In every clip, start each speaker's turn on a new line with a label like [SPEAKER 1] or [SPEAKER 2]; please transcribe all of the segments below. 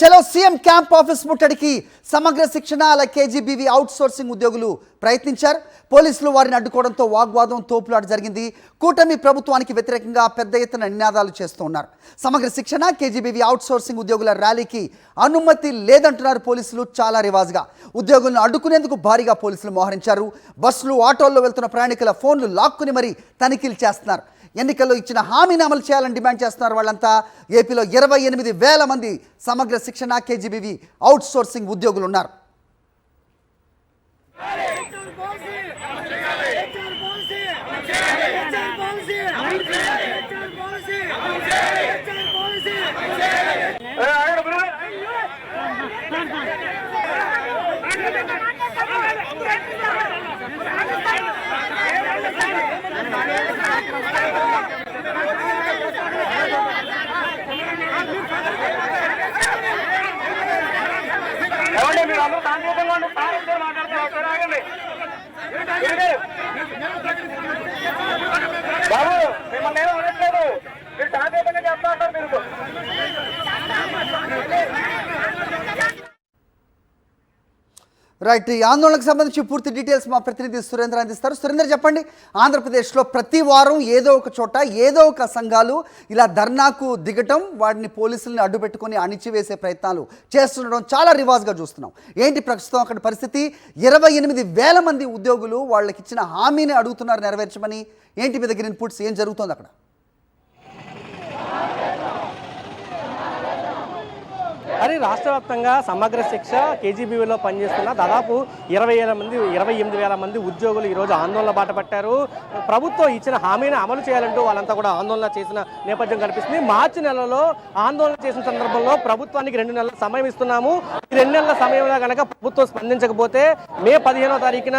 [SPEAKER 1] చలో CM camp office ముట్టడికి సమగ్ర శిక్షణ కేజీబీవీ అవుట్ సోర్సింగ్ ఉద్యోగులు ప్రయత్నించారు. పోలీసులు వారిని అడ్డుకోవడంతో వాగ్వాదం తోపులాట జరిగింది. కూటమి ప్రభుత్వానికి వ్యతిరేకంగా పెద్ద ఎత్తున నినాదాలు చేస్తూ ఉన్నారు. సమగ్ర శిక్షణ కేజీబీవీ అవుట్ సోర్సింగ్ ఉద్యోగుల ర్యాలీకి అనుమతి లేదంటున్నారు పోలీసులు. చాలా రివాజ్గా ఉద్యోగులను అడ్డుకునేందుకు భారీగా పోలీసులు మోహరించారు. బస్సులు ఆటోల్లో వెళ్తున్న ప్రయాణికుల ఫోన్లు లాక్కుని మరీ తనిఖీలు చేస్తున్నారు. ఎన్నికల్లో ఇచ్చిన హామీని అమలు చేయాలని డిమాండ్ చేస్తున్నారు వాళ్ళంతా. ఏపీలో 28,000 మంది సమగ్ర శిక్షణ కేజీబీవీ అవుట్ సోర్సింగ్ ఉద్యోగులు ఉన్నారు.
[SPEAKER 2] బాబు మిమ్మల్ని ఏమో అనట్లేదు, మీరు శాంతియుతంగా చెప్తా ఉంటారు. మీరు
[SPEAKER 1] రైట్, ఈ ఆందోళనకు సంబంధించి పూర్తి డీటెయిల్స్ మా ప్రతినిధి సురేంద్ర అందిస్తారు. సురేంద్ర, చెప్పండి. ఆంధ్రప్రదేశ్లో ప్రతి వారం ఏదో ఒక చోట ఏదో ఒక సంఘాలు ఇలా ధర్నాకు దిగటం, వాటిని పోలీసులను అడ్డుపెట్టుకొని అణిచివేసే ప్రయత్నాలు చేస్తుండడం చాలా రివాజ్గా చూస్తున్నాం. ఏంటి ప్రస్తుతం అక్కడ పరిస్థితి? 28,000 మంది ఉద్యోగులు వాళ్ళకి ఇచ్చిన హామీని అడుగుతున్నారు నెరవేర్చమని. ఏంటి మీ దగ్గర ఇన్పుట్స్? ఏం జరుగుతుంది అక్కడ?
[SPEAKER 3] అది రాష్ట్ర వ్యాప్తంగా సమగ్ర శిక్ష కేజీబీవీలో పనిచేస్తున్న దాదాపు 28,000 మంది ఉద్యోగులు ఈరోజు ఆందోళన బాట పట్టారు. ప్రభుత్వం ఇచ్చిన హామీని అమలు చేయాలంటూ వాళ్ళంతా కూడా ఆందోళన చేసిన నేపథ్యం కనిపిస్తుంది. మార్చి నెలలో ఆందోళన చేసిన సందర్భంలో ప్రభుత్వానికి 2 నెలల సమయం ఇస్తున్నాము, ఈ 2 నెలల సమయంలో కనుక ప్రభుత్వం స్పందించకపోతే మే 15వ తారీఖున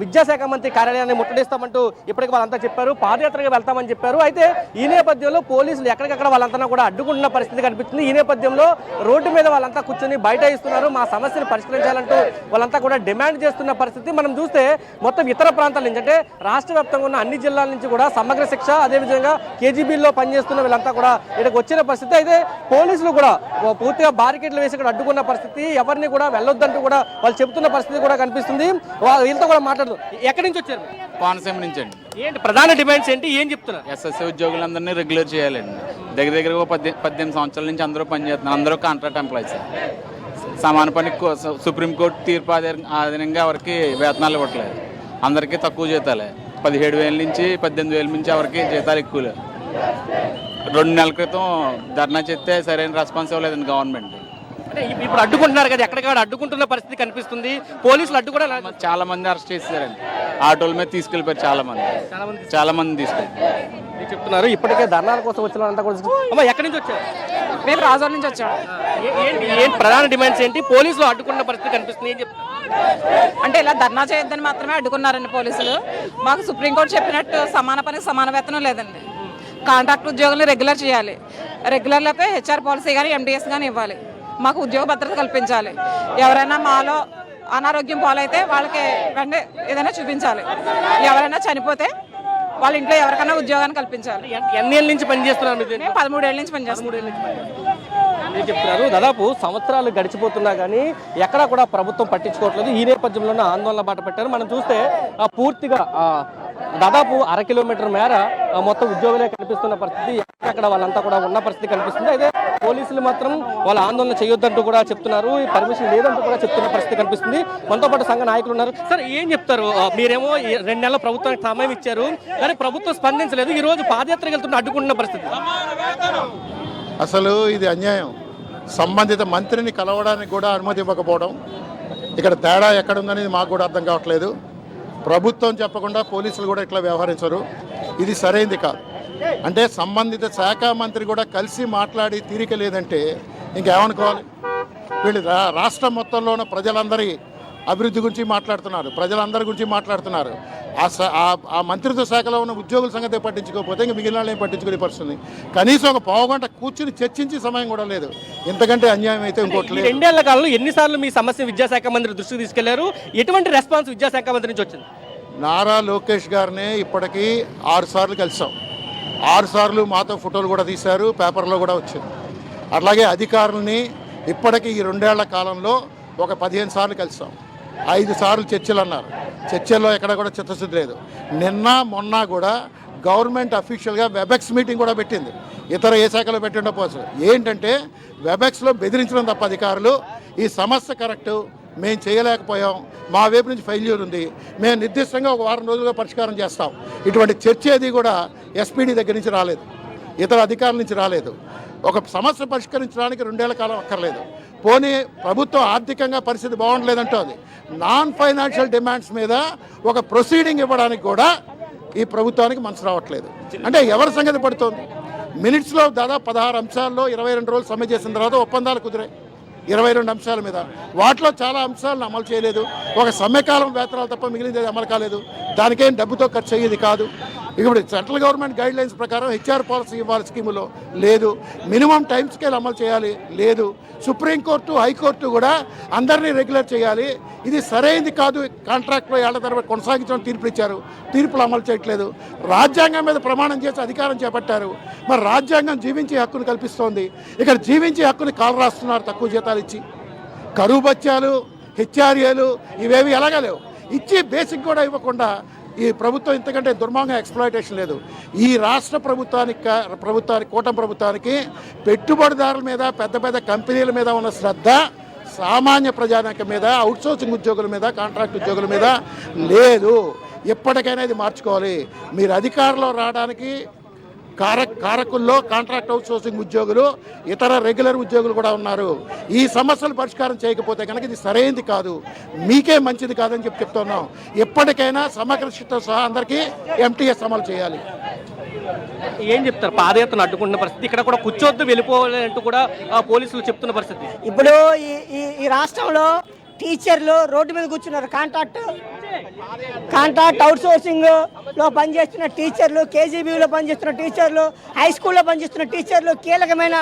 [SPEAKER 3] విద్యాశాఖ మంత్రి కార్యాలయాన్ని ముట్టడిస్తామంటూ ఇప్పటికీ వాళ్ళంతా చెప్పారు. పాదయాత్రగా వెళ్తామని చెప్పారు. అయితే ఈ నేపథ్యంలో పోలీసులు ఎక్కడికక్కడ వాళ్ళంతా కూడా అడ్డుకుంటున్న పరిస్థితి కనిపిస్తుంది. ఈ నేపథ్యంలో రోడ్డు మీద వాళ్ళంతా కూర్చొని బైఠాయిస్తున్నారు. మా సమస్యను పరిష్కరించాలంటూ వాళ్ళంతా కూడా డిమాండ్ చేస్తున్న పరిస్థితి మనం చూస్తే మొత్తం ఇతర ప్రాంతాల నుంచి, అంటే రాష్ట్ర వ్యాప్తంగా ఉన్న అన్ని జిల్లాల నుంచి కూడా సమగ్ర శిక్ష అదేవిధంగా కేజీబీలో పనిచేస్తున్న వీళ్ళంతా కూడా ఇక్కడికి వచ్చిన పరిస్థితి. అయితే పోలీసులు కూడా పూర్తిగా బారికేడ్లు వేసి ఇక్కడ అడ్డుకున్న పరిస్థితి, ఎవరిని కూడా వెళ్ళొద్దంటూ కూడా వాళ్ళు చెబుతున్న పరిస్థితి కూడా కనిపిస్తుంది. వీళ్ళతో కూడా మాట్లాడుతూ, ఎక్కడి నుంచి వచ్చారు?
[SPEAKER 4] కోనసీమ నుంచి అండి.
[SPEAKER 3] ఏంటి ప్రధాన డిమాండ్స్ ఏంటి, ఏం చెప్తున్నారు?
[SPEAKER 4] ఎస్ఎస్సీ ఉద్యోగులందరినీ రెగ్యులర్ చేయాలండి. దగ్గర 18 సంవత్సరాల నుంచి అందరూ పనిచేస్తున్నారు. అందరూ కాంట్రాక్ట్ ఎంప్లాయీస్. సమాన పని సుప్రీంకోర్టు తీర్పు ఆధీనంగా ఎవరికి వేతనాలు ఇవ్వట్లేదు. అందరికీ తక్కువ జీతాలే. 17,000 నుంచి 18,000 నుంచి ఎవరికి జీతాలు ఎక్కువలే. 2 నెలల క్రితం ధర్నా చేస్తే సరైన రెస్పాన్స్ ఇవ్వలేదండి గవర్నమెంట్.
[SPEAKER 3] అంటే ఇప్పుడు అడ్డుకుంటున్నారు కదా, ఎక్కడికాడ అడ్డుకుంటున్న పరిస్థితి కనిపిస్తుంది. పోలీసులు అడ్డు కూడా
[SPEAKER 4] చాలా మంది అరెస్ట్ చేశారండి. ఆటోల మీద తీసుకెళ్ళిపోయారు. చాలా మంది తీసుకెళ్ళి
[SPEAKER 3] చెప్తున్నారు. ఇప్పటికే ధర్నాల కోసం వచ్చిన వాళ్ళంతా కూడా ఎక్కడి నుంచి వచ్చారు?
[SPEAKER 5] మేము రాజోర్ నుంచి వచ్చాము.
[SPEAKER 3] ఏంటి ప్రధాన డిమాండ్స్ ఏంటి? పోలీసులు అడ్డుకున్న పరిస్థితి కనిపిస్తుంది. ఏం చెప్తున్నారు?
[SPEAKER 5] అంటే ఇలా ధర్నా చేయొద్దని మాత్రమే అడ్డుకున్నారండి పోలీసులు. మాకు సుప్రీంకోర్టు చెప్పినట్టు సమాన పనికి సమాన వేతనం లేదండి. కాంట్రాక్ట్ ఉద్యోగులను రెగ్యులర్ చేయాలి. రెగ్యులర్లపై హెచ్ఆర్ పాలసీ కానీ ఎండిఎస్ కానీ ఇవ్వాలి. మాకు ఉద్యోగ భద్రత కల్పించాలి. ఎవరైనా మాలో అనారోగ్యం పాలైతే వాళ్ళకి వెంటనే ఏదైనా చూపించాలి. ఎవరైనా చనిపోతే వాళ్ళ ఇంట్లో ఎవరికైనా ఉద్యోగాన్ని కల్పించాలి.
[SPEAKER 3] ఎన్ని ఏళ్ళ నుంచి పనిచేస్తున్నారు?
[SPEAKER 5] 13 ఏళ్ళ నుంచి పనిచేస్తున్నాం.
[SPEAKER 3] చెప్తున్నారు. దాదాపు సంవత్సరాలు గడిచిపోతున్నా కానీ ఎక్కడా కూడా ప్రభుత్వం పట్టించుకోవట్లేదు. ఈ నేపథ్యంలోనే ఆందోళన బాట పెట్టారు. మనం చూస్తే పూర్తిగా దాదాపు 1/2 కిలోమీటర్ మేర మొత్తం ఉద్యోగులే కనిపిస్తున్న పరిస్థితి. ఎక్కడెక్కడ వాళ్ళంతా కూడా ఉన్న పరిస్థితి కనిపిస్తుంది. అయితే పోలీసులు మాత్రం వాళ్ళ ఆందోళన చేయొద్దంటూ కూడా చెప్తున్నారు. ఈ పర్మిషన్ లేదంటూ కూడా చెప్తున్న పరిస్థితి కనిపిస్తుంది. మనతో పాటు సంఘ నాయకులు ఉన్నారు. సార్, ఏం చెప్తారు? మీరేమో 2 నెలల ప్రభుత్వానికి సమయం ఇచ్చారు, కానీ ప్రభుత్వం స్పందించలేదు. ఈ రోజు పాదయాత్రకు వెళ్తున్న అడ్డుకుంటున్న పరిస్థితి.
[SPEAKER 6] అసలు ఇది అన్యాయం. సంబంధిత మంత్రిని కలవడానికి కూడా అనుమతి ఇవ్వకపోవడం, ఇక్కడ తేడా ఎక్కడుందనేది మాకు కూడా అర్థం కావట్లేదు. ప్రభుత్వం చెప్పకుండా పోలీసులు కూడా ఇట్లా వ్యవహరించరు. ఇది సరైంది కాదు. అంటే సంబంధిత శాఖ మంత్రి కూడా కలిసి మాట్లాడి తీరిక లేదంటే ఇంకేమనుకోవాలి? వీళ్ళు రాష్ట్రం మొత్తంలో ఉన్న ప్రజలందరి అభివృద్ధి గురించి మాట్లాడుతున్నారు, ప్రజలందరి గురించి మాట్లాడుతున్నారు. ఆ మంత్రిత్వ శాఖలో ఉన్న ఉద్యోగుల సంగతి పట్టించుకోకపోతే ఇంక మిగిలిన వాళ్ళు ఏం పట్టించుకునే పరిస్థితుంది. కనీసం ఒక పావుగంట కూర్చుని చర్చించే సమయం కూడా లేదు. ఇంతకంటే అన్యాయం అయితే ఇంకోటి లేదు.
[SPEAKER 3] 2 ఏళ్ల కాలంలో ఎన్నిసార్లు మీ సమస్య విద్యాశాఖ మంత్రి దృష్టికి తీసుకెళ్లారు? ఎటువంటి రెస్పాన్స్ విద్యాశాఖ మంత్రి నుంచి వచ్చింది?
[SPEAKER 6] నారా లోకేష్ గారిని ఇప్పటికీ 6 సార్లు కలిసాం. 6 సార్లు మాతో ఫోటోలు కూడా తీశారు, పేపర్లో కూడా వచ్చింది. అట్లాగే అధికారులని ఇప్పటికీ ఈ 2 ఏళ్ల కాలంలో ఒక 15 సార్లు కలిసాం. 5 సార్లు చర్చలు అన్నారు. చర్చల్లో ఎక్కడ కూడా చిత్తశుద్ధి లేదు. నిన్న మొన్న కూడా గవర్నమెంట్ అఫీషియల్గా వెబెక్స్ మీటింగ్ కూడా పెట్టింది. ఇతర ఏ శాఖలో పెట్టిండపోవచ్చు. ఏంటంటే వెబెక్స్లో బెదిరించడం తప్ప అధికారులు ఈ సమస్య కరెక్టు, మేము చేయలేకపోయాం, మా వైపు నుంచి ఫెయిల్యూర్ ఉంది, మేము నిర్దిష్టంగా ఒక వారం రోజులుగా పరిష్కారం చేస్తాం. ఇటువంటి చర్చ ఏది కూడా ఎస్పీడీ దగ్గర నుంచి రాలేదు, ఇతర అధికారుల నుంచి రాలేదు. ఒక సమస్య పరిష్కరించడానికి 2 ఏళ్ల కాలం అక్కర్లేదు. పోనీ ప్రభుత్వం ఆర్థికంగా పరిస్థితి బాగుండలేదంటోంది. నాన్ ఫైనాన్షియల్ డిమాండ్స్ మీద ఒక ప్రొసీడింగ్ ఇవ్వడానికి కూడా ఈ ప్రభుత్వానికి మనసు రావట్లేదు. అంటే ఎవరి సంగతి పడుతోంది? మినిట్స్లో దాదాపు 16 అంశాల్లో 22 రోజులు సమ్మె చేసిన తర్వాత ఒప్పందాలు కుదిరాయి 22 అంశాల మీద. వాటిలో చాలా అంశాలను అమలు చేయలేదు. ఒక సమ్మెకాలం వేతనాలు తప్ప మిగిలింది అమలు కాలేదు. దానికేం డబ్బుతో ఖర్చు అయ్యేది కాదు. ఇప్పుడు సెంట్రల్ గవర్నమెంట్ గైడ్ లైన్స్ ప్రకారం హెచ్ఆర్ పాలసీ ఇవ్వాలి స్కీములో లేదు. మినిమం టైం స్కేల్ అమలు చేయాలి లేదు. సుప్రీంకోర్టు హైకోర్టు కూడా అందరినీ రెగ్యులర్ చేయాలి. ఇది సరైనది కాదు. కాంట్రాక్ట్లో ఏళ్ల తరబడి కొనసాగించడం తీర్పులు ఇచ్చారు, తీర్పులు అమలు చేయట్లేదు. రాజ్యాంగం మీద ప్రమాణం చేసి అధికారం చేపట్టారు. మరి రాజ్యాంగం జీవించే హక్కును కల్పిస్తోంది. ఇక్కడ జీవించే హక్కుని కాలు రాస్తున్నారు తక్కువ జీతాలు ఇచ్చి. కరువు బత్యాలు, హెచ్ఆర్ఏలు ఇవేవి ఎలాగా లేవు. ఇచ్చి బేసిక్ కూడా ఇవ్వకుండా ఈ ప్రభుత్వం ఇంతకంటే దుర్మార్గంగా ఎక్స్ప్లాయిటేషన్ లేదు. ఈ రాష్ట్ర ప్రభుత్వానికి కూటమి ప్రభుత్వానికి పెట్టుబడిదారుల మీద, పెద్ద పెద్ద కంపెనీల మీద ఉన్న శ్రద్ధ సామాన్య ప్రజానికం మీద, అవుట్సోర్సింగ్ ఉద్యోగుల మీద, కాంట్రాక్ట్ ఉద్యోగుల మీద లేదు. ఎప్పటికైనా ఇది మార్చుకోవాలి. మీరు అధికారంలో రావడానికి కారకుల్లో కాంట్రాక్ట్ అవుట్సోర్సింగ్ ఉద్యోగులు, ఇతర రెగ్యులర్ ఉద్యోగులు కూడా ఉన్నారు. ఈ సమస్యలు పరిష్కారం చేయకపోతే కనుక ఇది సరైనది కాదు, మీకే మంచిది కాదని చెప్తున్నాం. ఎప్పటికైనా సమగ్ర శిక్షతో సహా అందరికీ ఎంటీఎస్ అమలు చేయాలి.
[SPEAKER 3] ఏం చెప్తారు? పాదయాత్రను అడ్డుకుంటున్న పరిస్థితి, ఇక్కడ కూడా కూర్చోవద్దు వెళ్ళిపోవాలి అంటూ కూడా పోలీసులు చెప్తున్న పరిస్థితి.
[SPEAKER 7] ఇప్పుడు ఈ రాష్ట్రంలో టీచర్లు రోడ్డు మీద కూర్చున్నారు. కాంట్రాక్ట్ అవుట్ సోర్సింగ్ లో పనిచేస్తున్న టీచర్లు, కేజీబీలో పనిచేస్తున్న టీచర్లు, హై స్కూల్లో పనిచేస్తున్న టీచర్లు, కీలకమైన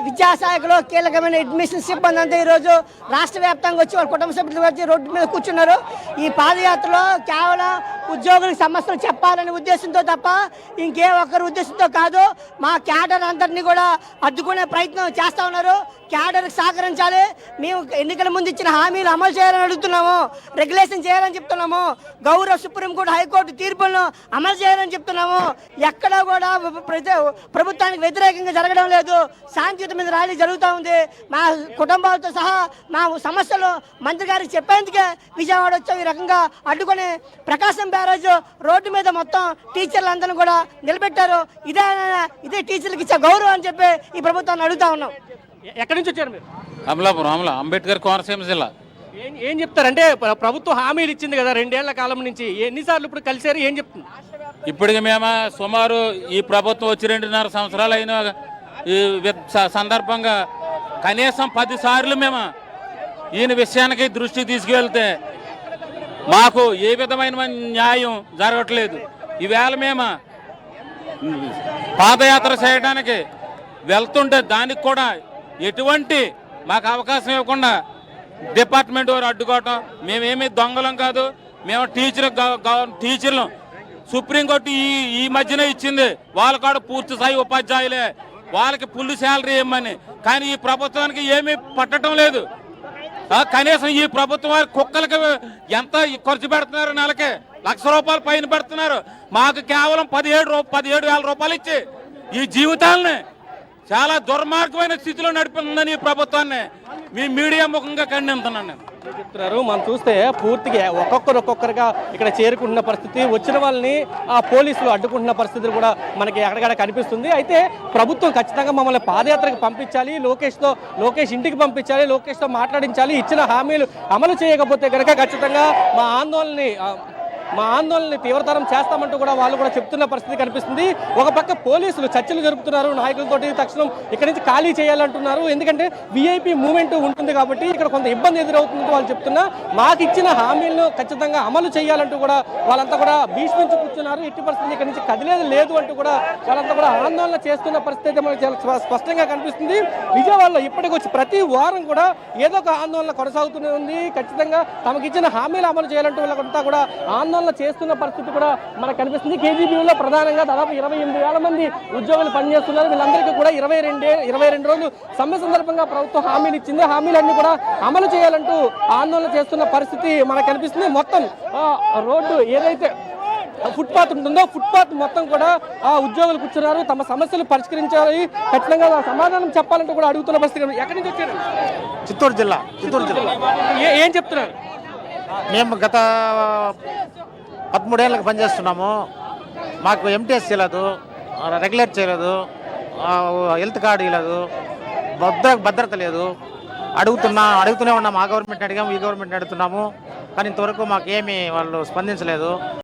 [SPEAKER 7] విద్యాశాఖలో కీలకమైన అడ్మిషన్ సిబ్బంది అంతా ఈరోజు రాష్ట్ర వ్యాప్తంగా వచ్చి వాళ్ళ కుటుంబ సభ్యులు వచ్చి రోడ్డు మీద కూర్చున్నారు. ఈ పాదయాత్రలో కేవలం ఉద్యోగులకు సమస్యలు చెప్పాలనే ఉద్దేశంతో తప్ప ఇంకే ఒక్కరి ఉద్దేశంతో కాదు. మా క్యాడర్ అందరినీ కూడా అడ్డుకునే ప్రయత్నం చేస్తూ ఉన్నారు. క్యాడర్కి సహకరించాలి. మేము ఎన్నికల ముందు ఇచ్చిన హామీలు అమలు చేయాలని అడుగుతున్నాము, రెగ్యులేషన్ చేయాలని చెప్తున్నాము, గౌరవ సుప్రీంకోర్టు హైకోర్టు తీర్పులను అమలు చేయాలని చెప్తున్నాము. ఎక్కడా కూడా ప్రభుత్వానికి వ్యతిరేకంగా జరగడం లేదు. శాంతియుతమైన ర్యాలీ జరుగుతూ ఉంది. మా కుటుంబాలతో సహా మా సమస్యలు మంత్రి గారికి చెప్పేందుకే విజయవాడ వచ్చాం. ఈ రకంగా అడ్డుకొని ప్రకాశం బ్యారేజ్ రోడ్డు మీద మొత్తం టీచర్లందరూ కూడా నిలబెట్టారు. ఇదే టీచర్లకు ఇచ్చే గౌరవం అని చెప్పి ఈ ప్రభుత్వాన్ని అడుగుతా ఉన్నాం.
[SPEAKER 3] ఎక్కడి నుంచి వచ్చారు మీరు?
[SPEAKER 4] అమలాపురం, అంబేద్కర్ కోనసీమ జిల్లా.
[SPEAKER 3] ఏం చెప్తారంటే ప్రభుత్వం హామీలు ఇచ్చింది కదా 2 ఏళ్ల కాలం నుంచి, ఎన్నిసార్లు ఇప్పుడు కలిసారు, ఏం చెప్తుంది?
[SPEAKER 4] ఇప్పటికి మేము సుమారు ఈ ప్రభుత్వం వచ్చి 2.5 సంవత్సరాలు అయిన ఈ సందర్భంగా కనీసం 10 సార్లు మేము ఈయన విషయానికి దృష్టి తీసుకువెళ్తే మాకు ఏ విధమైన న్యాయం జరగట్లేదు. ఈవేళ మేము పాదయాత్ర చేయడానికి వెళ్తుంటే దానికి కూడా ఎటువంటి మాకు అవకాశం ఇవ్వకుండా డిపార్ట్మెంట్ వారు అడ్డుకోవటం. మేమేమి దొంగలం కాదు, మేము టీచర్లు. సుప్రీంకోర్టు ఈ మధ్యన ఇచ్చింది, వాళ్ళ కూడా పూర్తి స్థాయి ఉపాధ్యాయులే, వాళ్ళకి ఫుల్ శాలరీ ఇవ్వమని. కానీ ఈ ప్రభుత్వానికి ఏమీ పట్టడం లేదు. కనీసం ఈ ప్రభుత్వం వారి కుక్కలకి ఎంత ఖర్చు పెడుతున్నారు, నెలకి ₹1,00,000 పైన పెడుతున్నారు. మాకు కేవలం 17,000 రూపాయలు ఇచ్చి ఈ జీవితాలని చాలా దుర్మార్గమైన స్థితిలో నడిపిందని ఈ ప్రభుత్వాన్ని మీ మీడియా ముఖంగా ఖండిస్తున్నాను నేను.
[SPEAKER 3] చెప్తున్నారు. మనం చూస్తే పూర్తిగా ఒక్కొక్కరుగా ఇక్కడ చేరుకుంటున్న పరిస్థితి, వచ్చిన వాళ్ళని పోలీసులు అడ్డుకుంటున్న పరిస్థితులు కూడా మనకి అక్కడక్కడ కనిపిస్తుంది. అయితే ప్రభుత్వం ఖచ్చితంగా మమ్మల్ని పాదయాత్రకు పంపించాలి, లోకేష్ ఇంటికి పంపించాలి, లోకేష్తో మాట్లాడించాలి, ఇచ్చిన హామీలు అమలు చేయకపోతే కనుక ఖచ్చితంగా మా ఆందోళనని తీవ్రతరం చేస్తామంటూ కూడా వాళ్ళు కూడా చెప్తున్న పరిస్థితి కనిపిస్తుంది. ఒక పక్క పోలీసులు చర్చలు జరుపుతున్నారు నాయకులతోటి, తక్షణం ఇక్కడి నుంచి ఖాళీ చేయాలంటున్నారు. ఎందుకంటే వీఐపీ మూవ్మెంట్ ఉంటుంది కాబట్టి ఇక్కడ కొంత ఇబ్బంది ఎదురవుతుందంటూ వాళ్ళు చెప్తున్నా. మాకు ఇచ్చిన హామీలను ఖచ్చితంగా అమలు చేయాలంటూ కూడా వాళ్ళంతా కూడా భీష్మించి కూర్చున్నారు. ఎట్టి పరిస్థితి ఇక్కడి నుంచి కదిలేదు లేదు అంటూ కూడా వాళ్ళంతా కూడా ఆందోళన చేస్తున్న పరిస్థితి మనకు చాలా స్పష్టంగా కనిపిస్తుంది. విజయవాడలో ఇప్పటికొచ్చి ప్రతి వారం కూడా ఏదో ఒక ఆందోళన కొనసాగుతూనే ఉంది. ఖచ్చితంగా తమకిచ్చిన హామీలు అమలు చేయాలంటూ వాళ్ళంతా కూడా ఆందోళన ఆందోళన చేస్తున్న పరిస్థితి కూడా మనకు కనిపిస్తుంది. కేజీబీలో ప్రధానంగా దాదాపు 28,000 మంది ఉద్యోగులు పనిచేస్తున్నారు. వీళ్ళందరికీ కూడా 22 రోజులు సమ్మె సందర్భంగా ప్రభుత్వం హామీలు ఇచ్చింది. హామీలన్నీ కూడా అమలు చేయాలంటూ ఆందోళన చేస్తున్న పరిస్థితి మనకు కనిపిస్తుంది. మొత్తం రోడ్డు ఏదైతే ఫుట్పాత్ ఉంటుందో ఫుట్పాత్ మొత్తం కూడా ఉద్యోగులు కూర్చున్నారు. తమ సమస్యలు పరిష్కరించాలి, ఖచ్చితంగా సమాధానం చెప్పాలంటూ కూడా అడుగుతున్న పరిస్థితి. ఎక్కడి నుంచి వచ్చారు?
[SPEAKER 8] చిత్తూరు జిల్లా.
[SPEAKER 3] ఏం చెప్తున్నారు?
[SPEAKER 8] మేము గత 13 ఏళ్ళకి పనిచేస్తున్నాము. మాకు ఎంటీఎస్ చేయలేదు, రెగ్యులేట్ చేయలేదు, హెల్త్ కార్డు ఇవ్వలేదు, భద్రత లేదు. అడుగుతూనే ఉన్నాము. ఆ గవర్నమెంట్ అడిగాము, ఈ గవర్నమెంట్ అడుగుతున్నాము, కానీ ఇంతవరకు మాకు ఏమీ వాళ్ళు స్పందించలేదు.